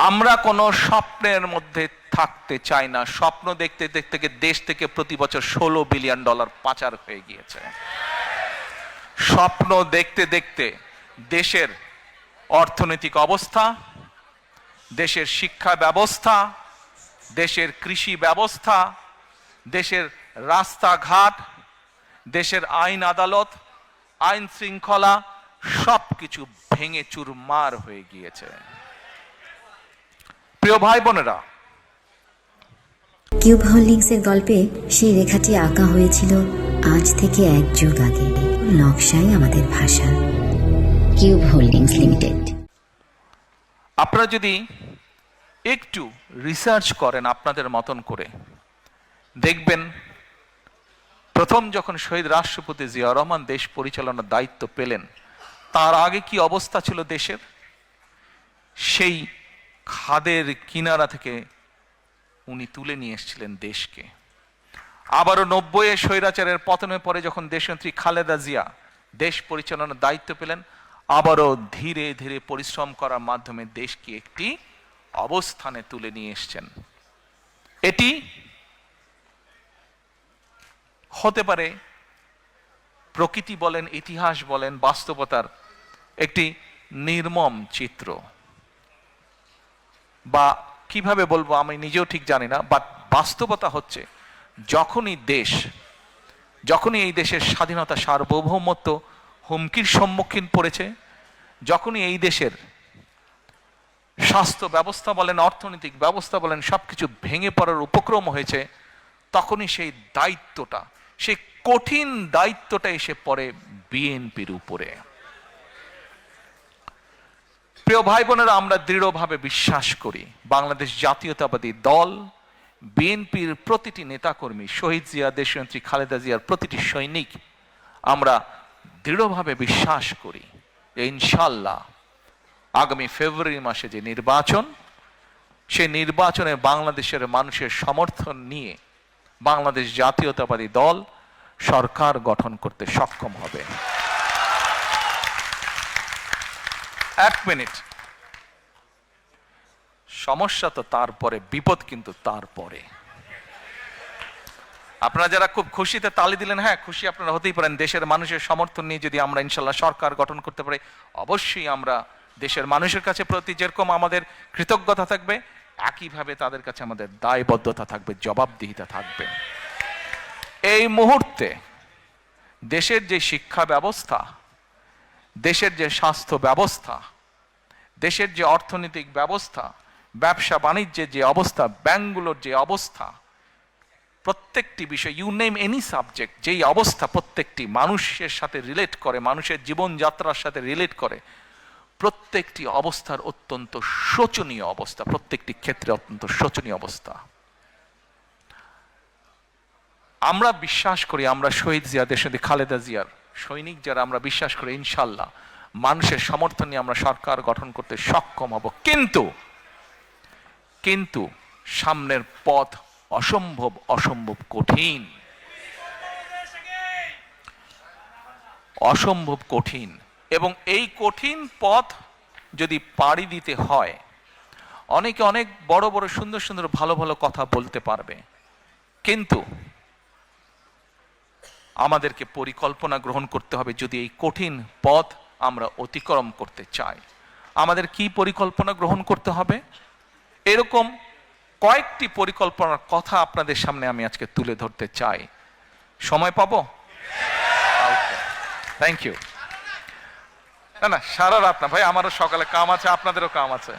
আমরা কোনো স্বপ্নের মধ্যে থাকতে চাই না। স্বপ্ন দেখতে দেখতে দেশ থেকে প্রতি বছর $16 বিলিয়ন পাচার হয়ে গিয়েছে। স্বপ্ন দেখতে দেখতে দেশের অর্থনৈতিক অবস্থা, দেশের শিক্ষা ব্যবস্থা, দেশের কৃষি ব্যবস্থা, দেশের রাস্তাঘাট, দেশের আইন আদালত, আইন শৃঙ্খলা সবকিছু ভেঙে চুরমার হয়ে গিয়েছে। প্রিয় ভাই বোনেরা, কিউব হোল্ডিংসের গল্পে সেই রেখাটি আঁকা হয়েছিল আজ থেকে 1 যুগ আগে। নকশাই আমাদের ভাষা। Cube holdings limited. আপনারা যদি একটু রিসার্চ করেন আপনাদের মতন করে, দেখবেন প্রথম যখন শহীদ রাষ্ট্রপতি জিয়া রহমান দেশ পরিচালনার দায়িত্ব পেলেন, তার আগে কি অবস্থা ছিল দেশের? সেই খাদের কিনারা থেকে উনি তুলে নিয়ে এসেছিলেন দেশকে। আবারও 90-এ স্বৈরাচারের পতনের পরে যখন দেশনেত্রী খালেদা জিয়া দেশ পরিচালনার দায়িত্ব পেলেন, আবারও ধীরে ধীরে পরিশ্রম করার মাধ্যমে দেশকে একটি অবস্থানে তুলে নিয়ে এসেছেন। এটি হতে পারে প্রকৃতি বলেন, ইতিহাস বলেন, বাস্তবতার একটি নির্মম চিত্র, বা কিভাবে বলবো আমি নিজেও ঠিক জানি না। বাট বাস্তবতা হচ্ছে, যখনই এই দেশের স্বাধীনতা সার্বভৌমত্ব হুমকির সম্মুখীন পড়েছে, যখনই এই দেশের স্বাস্থ্য ব্যবস্থা বলেন, অর্থনৈতিক ব্যবস্থা বলেন, সবকিছু ভেঙে পড়ার উপক্রম হয়েছে, তখনই সেই দায়িত্বটা, সেই কঠিন দায়িত্বটা এসে পড়ে বিএনপির উপরে। প্রিয় ভাই বোনেরা, আমরা দৃঢ়ভাবে বিশ্বাস করি বাংলাদেশ জাতীয়তাবাদী দল, বিএনপির প্রতিটি নেতাকর্মী, শহীদ জিয়া, দেশনেত্রী খালেদা জিয়ার প্রতিটি সৈনিক, আমরা দৃঢ়ভাবে বিশ্বাস করি যে ইনশাল্লাহ আগামী ফেব্রুয়ারি মাসে যে নির্বাচন, সেই নির্বাচনে বাংলাদেশের মানুষের সমর্থন নিয়ে বাংলাদেশ জাতীয়তাবাদী দল সরকার গঠন করতে সক্ষম হবে। এক মিনিট, সমস্যা তো তারপরে, বিপদ কিন্তু তারপরে। আপনারা যারা খুব খুশিতে তালি দিলেন, হ্যাঁ খুশি আপনারা হতেই পারেন। দেশের মানুষের সমর্থন নিয়ে যদি আমরা ইনশাল্লাহ সরকার গঠন করতে পারি, অবশ্যই আমরা দেশের মানুষের কাছে প্রতি যেরকম আমাদের কৃতজ্ঞতা থাকবে, একইভাবে তাদের কাছে আমাদের দায়বদ্ধতা থাকবে, জবাবদিহিতা থাকবে। এই মুহূর্তে দেশের যে শিক্ষা ব্যবস্থা, দেশের যে স্বাস্থ্য ব্যবস্থা, দেশের যে অর্থনৈতিক ব্যবস্থা, ব্যবসা বাণিজ্যের যে অবস্থা, ব্যাংকগুলোর যে অবস্থা, প্রত্যেকটি বিষয়, ইউ নেম এনি সাবজেক্ট, যেই অবস্থা প্রত্যেকটি মানুষের সাথে রিলেট করে, মানুষের জীবনযাত্রার সাথে রিলেট করে, প্রত্যেকটি অবস্থার অত্যন্ত শোচনীয় অবস্থা, প্রত্যেকটি ক্ষেত্রে অত্যন্ত শোচনীয় অবস্থা। আমরা বিশ্বাস করি, আমরা শহীদ জিয়া, দেশনেত্রী খালেদা জিয়ার সৈনিক যারা, আমরা বিশ্বাস করি ইনশাল্লাহ মানুষের সমর্থন নিয়ে আমরা সরকার গঠন করতে সক্ষম হব। কিন্তু সামনের পথ অসম্ভব কঠিন, অসম্ভব কঠিন। এবং এই কঠিন পথ যদি পাড়ি দিতে হয়, অনেকে অনেক বড় বড় সুন্দর সুন্দর ভালো ভালো কথা বলতে পারবে, কিন্তু আমাদেরকে পরিকল্পনা গ্রহণ করতে হবে যদি এই কঠিন পথ আমরা অতিক্রম করতে চাই। আমাদের কি পরিকল্পনা গ্রহণ করতে হবে? এরকম কয়েকটি পরিকল্পনার কথা আপনাদের সামনে আমি আজকে তুলে ধরতে চাই। সময় পাবো? Thank you. না সারা রাত না ভাই, আমারও সকালে কাম আছে, আপনাদেরও কাম আছে।